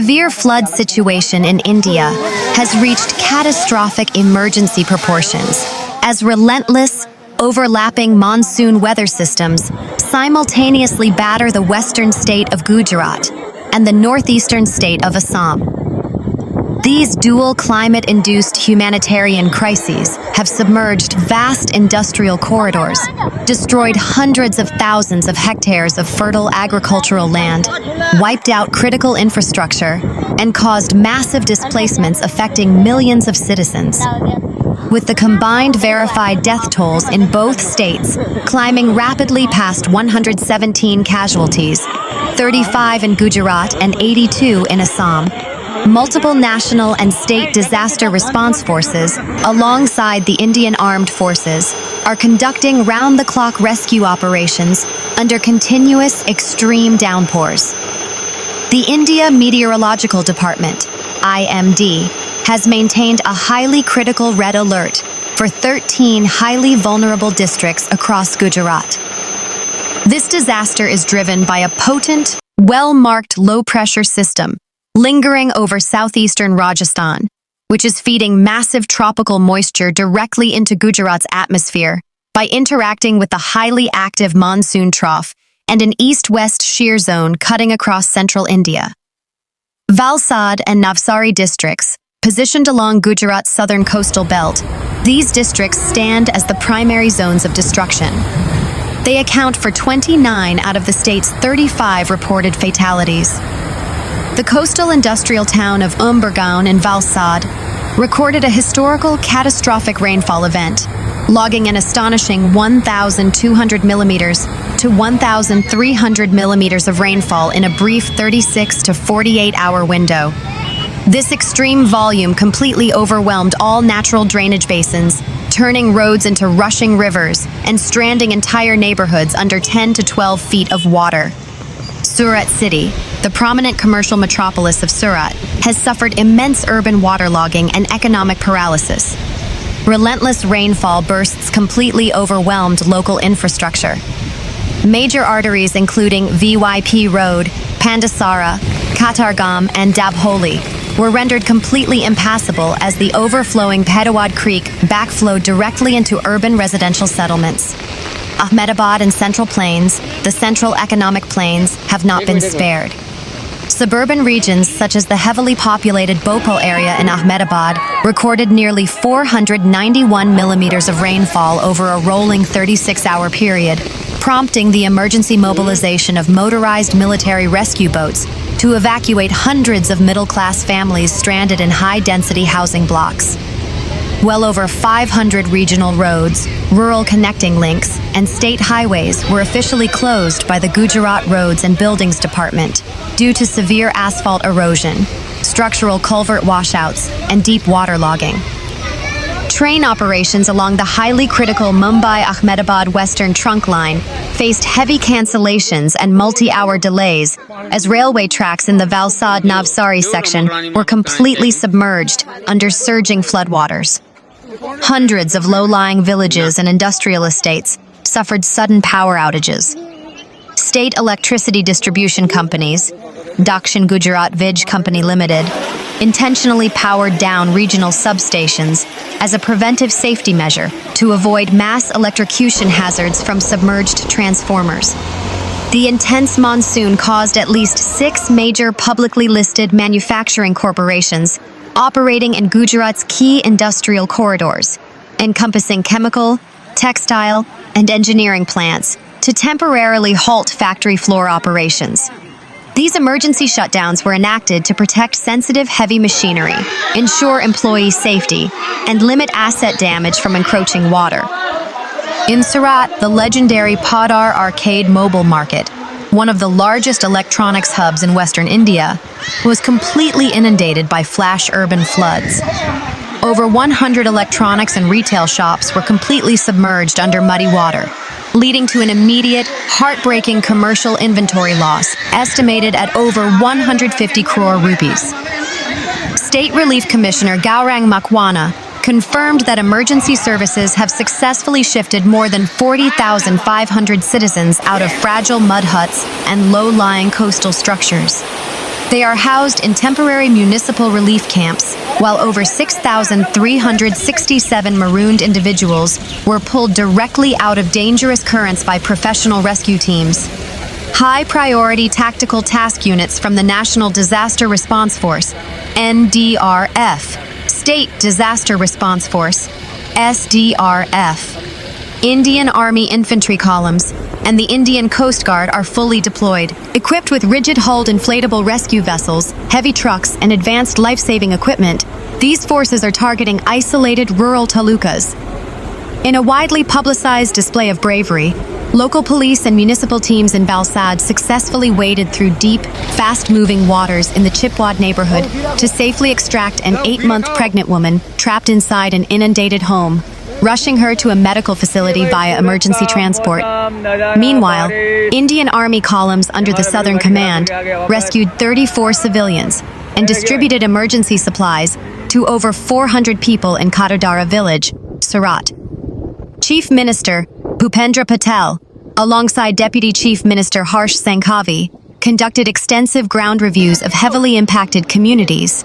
severe flood situation in India has reached catastrophic emergency proportions as relentless, overlapping monsoon weather systems simultaneously batter the western state of Gujarat and the northeastern state of Assam. These dual climate-induced humanitarian crises have submerged vast industrial corridors, destroyed hundreds of thousands of hectares of fertile agricultural land, wiped out critical infrastructure, and caused massive displacements affecting millions of citizens. With the combined verified death tolls in both states climbing rapidly past 117 casualties, 35 in Gujarat and 82 in Assam, multiple national and state disaster response forces, alongside the Indian Armed Forces, are conducting round-the-clock rescue operations under continuous extreme downpours. The India Meteorological Department, IMD, has maintained a highly critical red alert for 13 highly vulnerable districts across Gujarat. This disaster is driven by a potent, well-marked low-pressure system lingering over southeastern Rajasthan, which is feeding massive tropical moisture directly into Gujarat's atmosphere by interacting with the highly active monsoon trough and an east-west shear zone cutting across central India. Valsad and Navsari Districts, positioned along Gujarat's southern coastal belt, these districts stand as the primary zones of destruction. They account for 29 out of the state's 35 reported fatalities. The coastal industrial town of Umbergaon in Valsad recorded a historical catastrophic rainfall event, logging an astonishing 1,200 millimeters to 1,300 millimeters of rainfall in a brief 36 to 48-hour window. This extreme volume completely overwhelmed all natural drainage basins, turning roads into rushing rivers and stranding entire neighborhoods under 10 to 12 feet of water. Surat City, the prominent commercial metropolis of Surat, has suffered immense urban waterlogging and economic paralysis. Relentless rainfall bursts completely overwhelmed local infrastructure. Major arteries including VYP Road, Pandesara, Katargam, and Dabholi were rendered completely impassable as the overflowing Bhedawad Creek backflowed directly into urban residential settlements. Ahmedabad and Central Plains, the central economic plains, have not been spared. Suburban regions such as the heavily populated Bopal area in Ahmedabad recorded nearly 491 millimeters of rainfall over a rolling 36-hour period, prompting the emergency mobilization of motorized military rescue boats to evacuate hundreds of middle-class families stranded in high-density housing blocks. Well over 500 regional roads, rural connecting links, and state highways were officially closed by the Gujarat Roads and Buildings Department due to severe asphalt erosion, structural culvert washouts, and deep waterlogging. Train operations along the highly critical Mumbai-Ahmedabad Western Trunk Line faced heavy cancellations and multi-hour delays as railway tracks in the Valsad Navsari section were completely submerged under surging floodwaters. Hundreds of low-lying villages and industrial estates suffered sudden power outages. State electricity distribution companies, Dakshin Gujarat Vij Company Limited, intentionally powered down regional substations as a preventive safety measure to avoid mass electrocution hazards from submerged transformers. The intense monsoon caused at least 6 major publicly listed manufacturing corporations operating in Gujarat's key industrial corridors, encompassing chemical, textile, and engineering plants, to temporarily halt factory floor operations. These emergency shutdowns were enacted to protect sensitive heavy machinery, ensure employee safety, and limit asset damage from encroaching water. In Surat, the legendary Padar Arcade Mobile Market, one of the largest electronics hubs in Western India, was completely inundated by flash urban floods. Over 100 electronics and retail shops were completely submerged under muddy water, leading to an immediate, heartbreaking commercial inventory loss estimated at over 150 crore rupees. State Relief Commissioner Gaurang Makwana confirmed that emergency services have successfully shifted more than 40,500 citizens out of fragile mud huts and low-lying coastal structures. They are housed in temporary municipal relief camps, while over 6,367 marooned individuals were pulled directly out of dangerous currents by professional rescue teams. High-priority tactical task units from the National Disaster Response Force, NDRF, State Disaster Response Force, SDRF, Indian Army infantry columns, and the Indian Coast Guard are fully deployed. Equipped with rigid-hulled inflatable rescue vessels, heavy trucks, and advanced life-saving equipment, these forces are targeting isolated rural talukas. In a widely publicized display of bravery, local police and municipal teams in Valsad successfully waded through deep, fast-moving waters in the Chipwad neighborhood to safely extract an 8-month pregnant woman trapped inside an inundated home, rushing her to a medical facility via emergency transport. Meanwhile, Indian Army columns under the Southern Command rescued 34 civilians and distributed emergency supplies to over 400 people in Pandesara village, Surat. Chief Minister Bhupendra Patel, alongside Deputy Chief Minister Harsh Sanghavi, conducted extensive ground reviews of heavily impacted communities.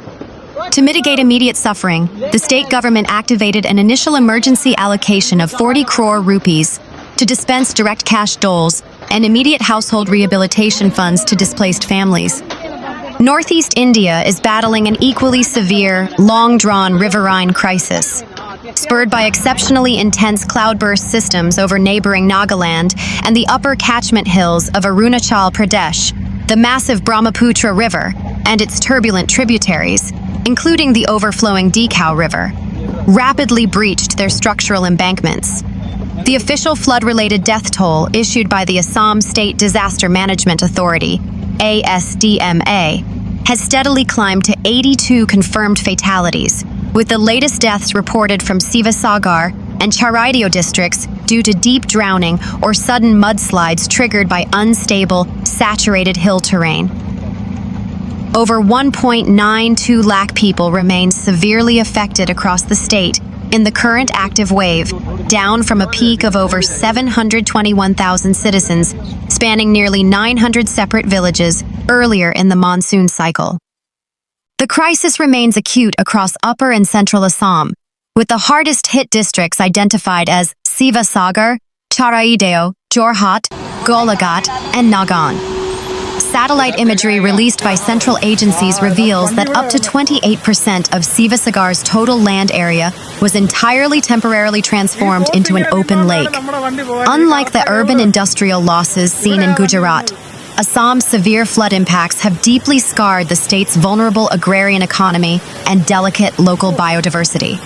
To mitigate immediate suffering, the state government activated an initial emergency allocation of 40 crore rupees to dispense direct cash doles and immediate household rehabilitation funds to displaced families. Northeast India is battling an equally severe, long-drawn riverine crisis. Spurred by exceptionally intense cloudburst systems over neighboring Nagaland and the upper catchment hills of Arunachal Pradesh, the massive Brahmaputra River and its turbulent tributaries, including the overflowing Dekau River, rapidly breached their structural embankments. The official flood-related death toll issued by the Assam State Disaster Management Authority, ASDMA, has steadily climbed to 82 confirmed fatalities, with the latest deaths reported from Sivasagar and Charaideo districts due to deep drowning or sudden mudslides triggered by unstable, saturated hill terrain. Over 1.92 lakh people remain severely affected across the state in the current active wave, down from a peak of over 721,000 citizens, spanning nearly 900 separate villages earlier in the monsoon cycle. The crisis remains acute across upper and central Assam, with the hardest-hit districts identified as Sivasagar, Charaideo, Jorhat, Golaghat, and Nagan. Satellite imagery released by central agencies reveals that up to 28% of Sivasagar's total land area was entirely temporarily transformed into an open lake. Unlike the urban industrial losses seen in Gujarat, Assam's severe flood impacts have deeply scarred the state's vulnerable agrarian economy and delicate local biodiversity.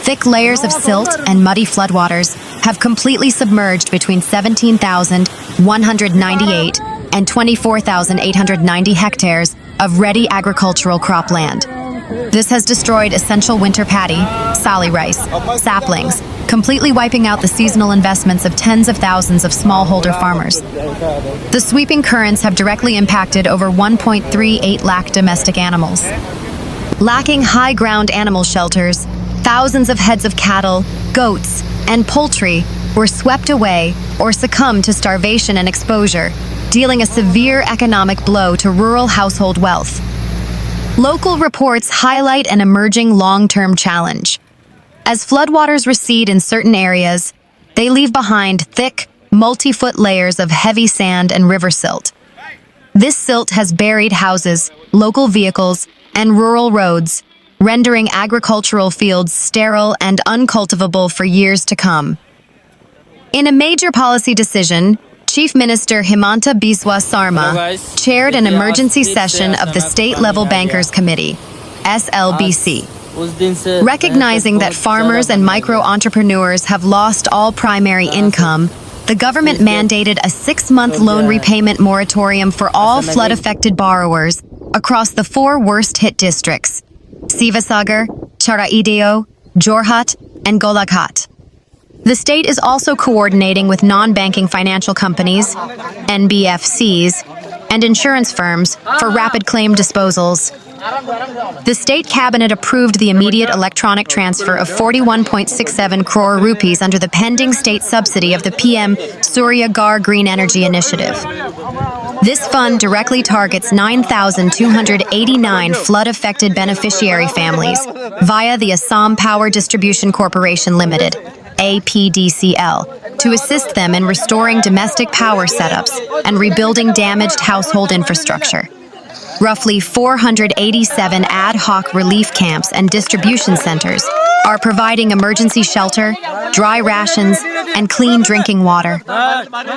Thick layers of silt and muddy floodwaters have completely submerged between 17,198 and 24,890 hectares of ready agricultural cropland. This has destroyed essential winter paddy, sali rice, saplings, completely wiping out the seasonal investments of tens of thousands of smallholder farmers. The sweeping currents have directly impacted over 1.38 lakh domestic animals. Lacking high-ground animal shelters, thousands of heads of cattle, goats, and poultry were swept away or succumbed to starvation and exposure, dealing a severe economic blow to rural household wealth. Local reports highlight an emerging long-term challenge. As floodwaters recede in certain areas, they leave behind thick, multi-foot layers of heavy sand and river silt. This silt has buried houses, local vehicles, and rural roads, rendering agricultural fields sterile and uncultivable for years to come. In a major policy decision, Chief Minister Himanta Biswa Sarma chaired an emergency session of the State-Level Bankers Committee, SLBC. Recognizing that farmers and micro-entrepreneurs have lost all primary income, the government mandated a 6-month loan repayment moratorium for all flood-affected borrowers across the 4 worst-hit districts: Sivasagar, Charaideo, Jorhat, and Golaghat. The state is also coordinating with non-banking financial companies, NBFCs, and insurance firms for rapid claim disposals. The state cabinet approved the immediate electronic transfer of 41.67 crore rupees under the pending state subsidy of the PM Surya Ghar Green Energy Initiative. This fund directly targets 9,289 flood-affected beneficiary families via the Assam Power Distribution Corporation Limited, APDCL, to assist them in restoring domestic power setups and rebuilding damaged household infrastructure. Roughly 487 ad hoc relief camps and distribution centers are providing emergency shelter, dry rations, and clean drinking water.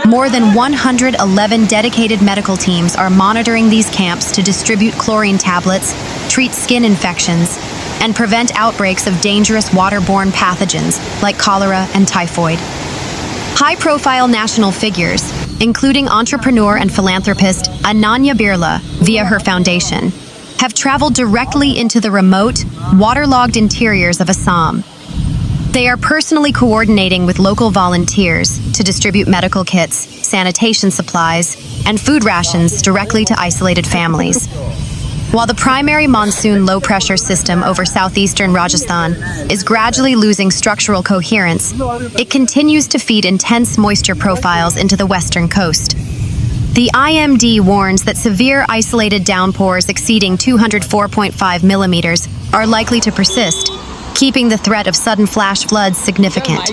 More than 111 dedicated medical teams are monitoring these camps to distribute chlorine tablets, treat skin infections, and prevent outbreaks of dangerous waterborne pathogens like cholera and typhoid. High-profile national figures, including entrepreneur and philanthropist Ananya Birla via her foundation, have traveled directly into the remote, waterlogged interiors of Assam. They are personally coordinating with local volunteers to distribute medical kits, sanitation supplies, and food rations directly to isolated families. While the primary monsoon low-pressure system over southeastern Rajasthan is gradually losing structural coherence, it continues to feed intense moisture profiles into the western coast. The IMD warns that severe isolated downpours exceeding 204.5 millimeters are likely to persist, keeping the threat of sudden flash floods significant.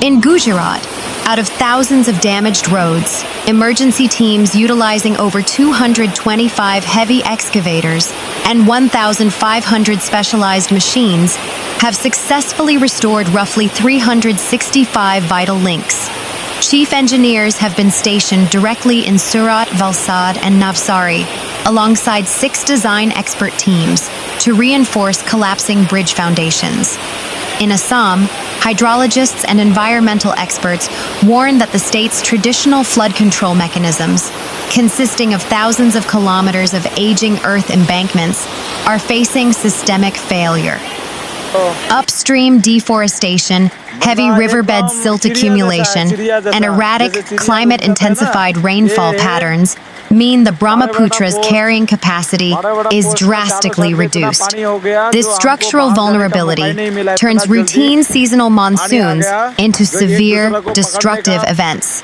In Gujarat, out of thousands of damaged roads, emergency teams utilizing over 225 heavy excavators and 1,500 specialized machines have successfully restored roughly 365 vital links. Chief engineers have been stationed directly in Surat, Valsad, and Navsari, alongside 6 design expert teams to reinforce collapsing bridge foundations. In Assam, hydrologists and environmental experts warn that the state's traditional flood control mechanisms, consisting of thousands of kilometers of aging earth embankments, are facing systemic failure. Upstream deforestation, heavy riverbed silt accumulation, and erratic, climate-intensified rainfall patterns mean the Brahmaputra's carrying capacity is drastically reduced. This structural vulnerability turns routine seasonal monsoons into severe, destructive events.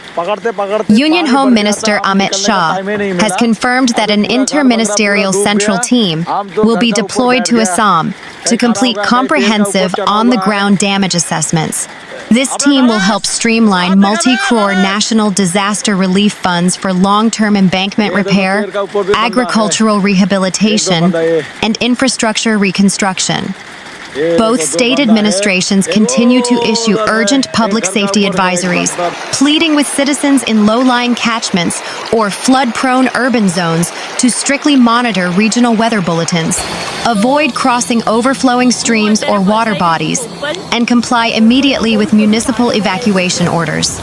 Union Home Minister Amit Shah has confirmed that an interministerial central team will be deployed to Assam to complete comprehensive on-the-ground damage assessments. This team will help streamline multi-crore national disaster relief funds for long-term embankment repair, agricultural rehabilitation, and infrastructure reconstruction. Both state administrations continue to issue urgent public safety advisories, pleading with citizens in low-lying catchments or flood-prone urban zones to strictly monitor regional weather bulletins, avoid crossing overflowing streams or water bodies, and comply immediately with municipal evacuation orders.